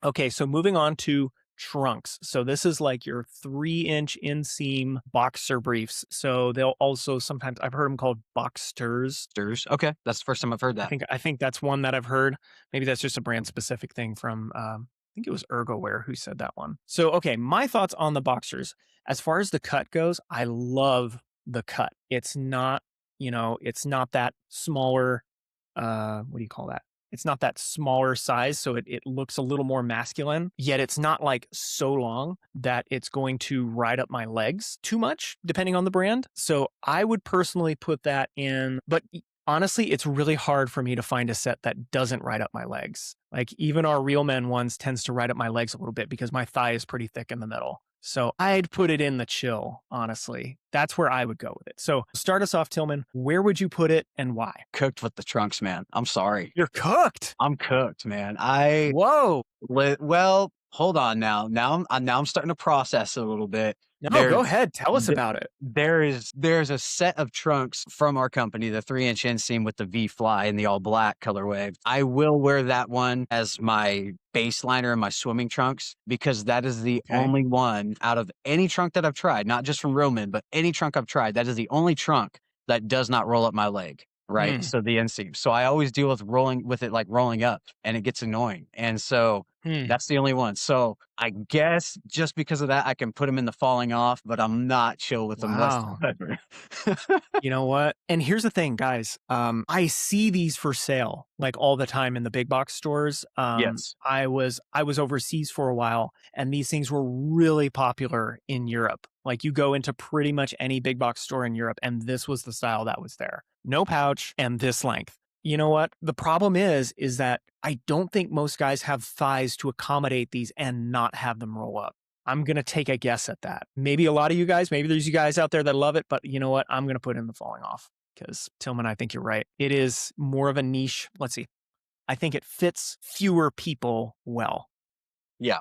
Okay, so moving on to trunks. So this is like your 3-inch inseam boxer briefs. So they'll also sometimes I've heard them called Boxsters. Sters. Okay, that's the first time I've heard that. I think that's one that I've heard. Maybe that's just a brand specific thing from I think it was ErgoWear who said that one. So okay, my thoughts on the boxers. As far as the cut goes, I love the cut. It's not, it's not that smaller what do you call that? It's not that smaller size, so it looks a little more masculine, yet it's not like so long that it's going to ride up my legs too much, depending on the brand. So I would personally put that in, but honestly, it's really hard for me to find a set that doesn't ride up my legs. Like even our Real Men ones tends to ride up my legs a little bit because my thigh is pretty thick in the middle. So I'd put it in the chill, honestly. That's where I would go with it. So start us off, Tillman. Where would you put it and why? Cooked with the trunks, man. I'm sorry. You're cooked. I'm cooked, man. I Whoa. well, hold on now. Now I'm starting to process a little bit. No, There go ahead. Tell us th- about it. there's a set of trunks from our company, the 3-inch inseam with the V fly in the all black colorway. I will wear that one as my base liner in my swimming trunks because that is the Okay. only one out of any trunk that I've tried, not just from Roman, but any trunk I've tried. That is the only trunk that does not roll up my leg. Right. Hmm. So the inseam. So I always deal with rolling with it like rolling up and it gets annoying. And so Hmm. that's the only one. So I guess just because of that, I can put them in the falling off, but I'm not chill with them Wow. whatsoever. You know what? And here's the thing, guys. I see these for sale like all the time in the big box stores. Yes. I was overseas for a while, and these things were really popular in Europe. Like you go into pretty much any big box store in Europe, and this was the style that was there. No pouch and this length. You know what? The problem is that I don't think most guys have thighs to accommodate these and not have them roll up. I'm going to take a guess at that. Maybe a lot of you guys, maybe there's you guys out there that love it, but you know what? I'm going to put in the falling off because Tillman, I think you're right. It is more of a niche. Let's see. I think it fits fewer people well. Yeah.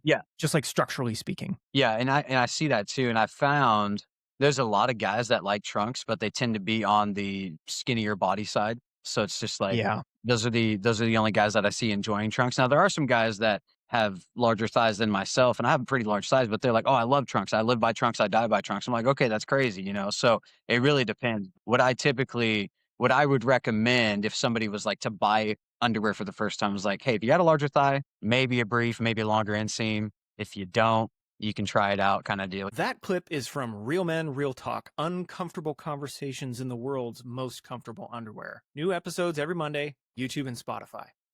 Yeah. Just like structurally speaking. Yeah. And I see that too. And I found there's a lot of guys that like trunks, but they tend to be on the skinnier body side. So it's just like Yeah. those are the only guys that I see enjoying trunks. Now there are some guys that have larger thighs than myself, and I have a pretty large size, but they're like, "Oh, I love trunks. I live by trunks. I die by trunks." I'm like, "Okay, that's crazy," you know. So it really depends. What I would recommend if somebody was like to buy underwear for the first time is like, "Hey, if you got a larger thigh, maybe a brief, maybe a longer inseam. If you don't, you can try it out," kind of deal. That clip is from Real Men, Real Talk, uncomfortable conversations in the world's most comfortable underwear. New episodes every Monday, YouTube and Spotify.